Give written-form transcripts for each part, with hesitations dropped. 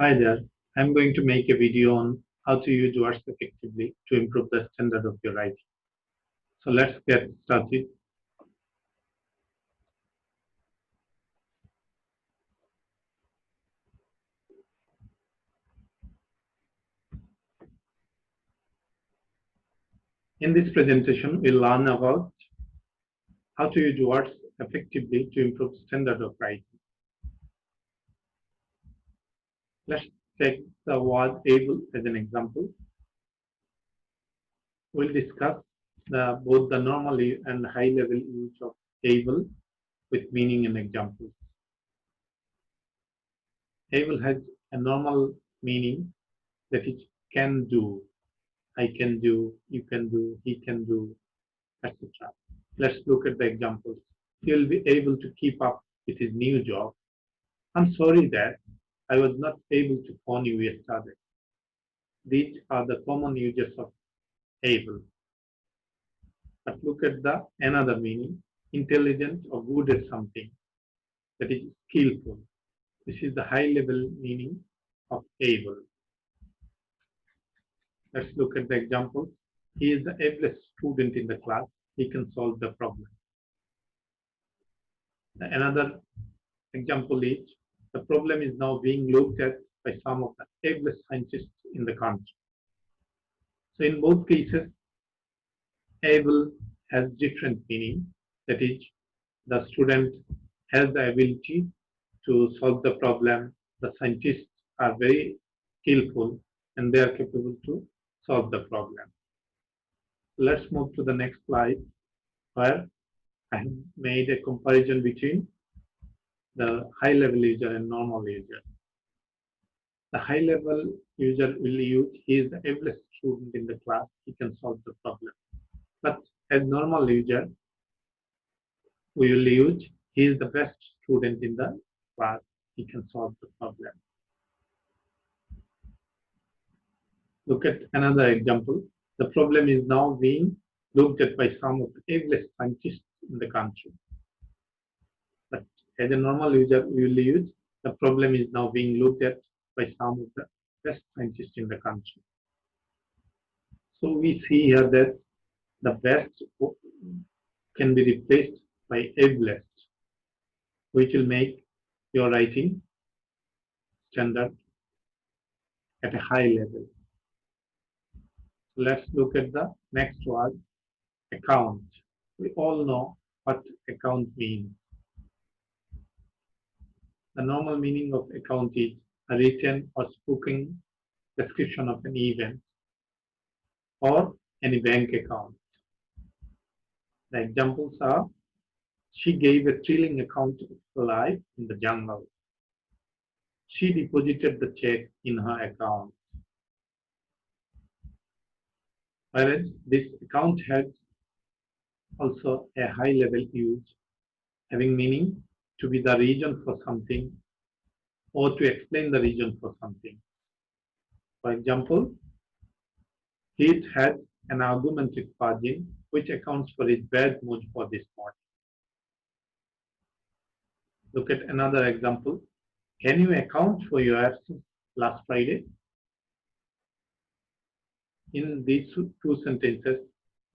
Hi there. I'm going to make a video on how to use words effectively to improve the standard of your writing. So let's get started. In this presentation, we'll learn about how to use words effectively to improve standard of writing. Let's take the word able as an example. We'll discuss both the normal and high level use of able with meaning and examples. Able has a normal meaning that it can do. I can do, you can do, he can do, etc. Let's look at the examples. He will be able to keep up with his new job. I'm sorry that I was not able to phone you yesterday. These are the common uses of able. But look at the another meaning, intelligent or good at something, that is skillful. This is the high level meaning of able. Let's look at the examples. He is the ablest student in the class. He can solve the problem. Another example is the problem is now being looked at by some of the ablest scientists in the country. So in both cases, able has different meaning. That is, the student has the ability to solve the problem. The scientists are very skillful and they are capable to solve the problem. Let's move to the next slide where I have made a comparison between the high level user and normal user. The high level user will use, he is the ablest student in the class, he can solve the problem. But as normal user, we will use, he is the best student in the class, he can solve the problem. Look at another example. The problem is now being looked at by some of the ablest scientists in the country. But as a normal user, we will use, the problem is now being looked at by some of the best scientists in the country. So we see here that the best can be replaced by ablest, which will make your writing standard at a high level. Let's look at the next word, account. We all know what account means. The normal meaning of account is a written or spoken description of an event or any bank account. The examples are, she gave a thrilling account of her life in the jungle. She deposited the check in her account. Whereas this account has also a high level use, having meaning to be the reason for something or to explain the reason for something. For example, he had an argument with Fajin, which accounts for his bad mood for this morning. Look at another example. Can you account for your absence last Friday? In these two sentences,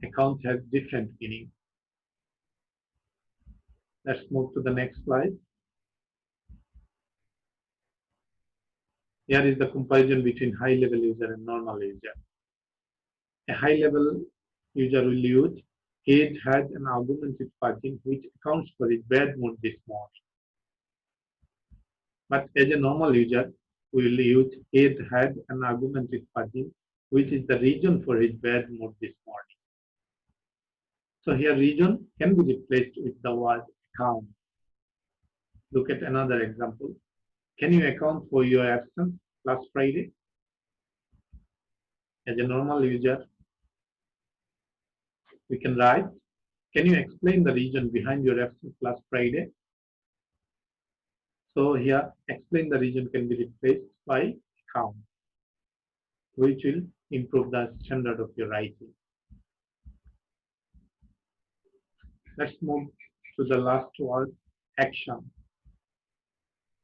account has different meaning. Let's move to the next slide. Here is the comparison between high level user and normal user. A high level user will use, he had an argument with Fajin which accounts for his bad mood this morning. But as a normal user, we will use, he had an argument with Fajin which is the reason for his bad mood this morning. So here reason can be replaced with the word account. Look at another example. Can you account for your absence last Friday? As a normal user, we can write, can you explain the reason behind your absence last Friday? So here, explain the reason can be replaced by account, which will improve the standard of your writing. Let's move to the last word, action.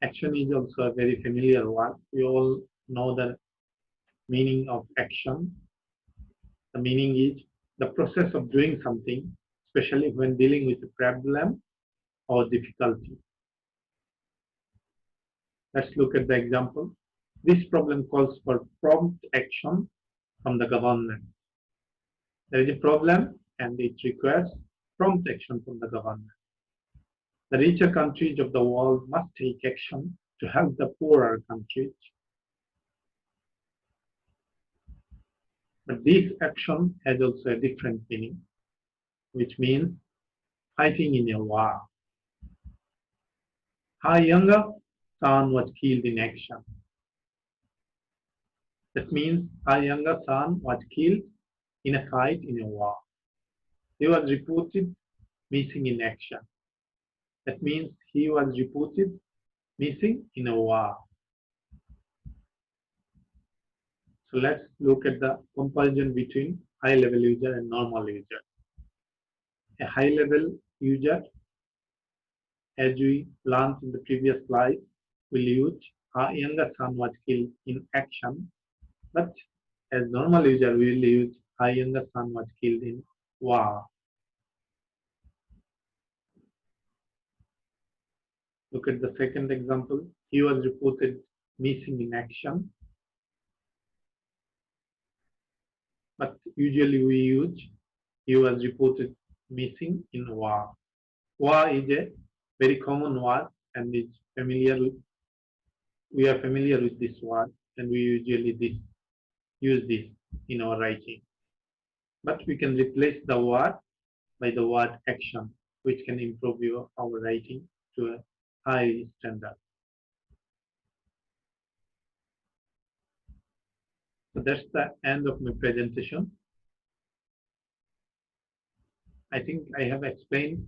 Action is also a very familiar word. We all know the meaning of action. The meaning is the process of doing something, especially when dealing with a problem or difficulty. Let's look at the example. This problem calls for prompt action from the government. There is a problem and it requires prompt action from the government. The richer countries of the world must take action to help the poorer countries. But this action has also a different meaning, which means fighting in a war. Her younger son was killed in action. That means her younger son was killed in a fight in a war. He was reported missing in action. That means he was reported missing in a war. So let's look at the comparison between high-level user and normal user. A high-level user, as we learned in the previous slide, will use our younger son was killed in action, but as normal user we will use our younger son was killed in war. Look at the second example. He was reported missing in action, but usually we use he was reported missing in war. War is a very common word and is familiar with, we are familiar with this word and we usually use this in our writing. But we can replace the word by the word action, which can improve our writing to a high standard. So that's the end of my presentation. I think I have explained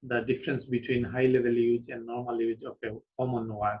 the difference between high-level use and normal use of a common word.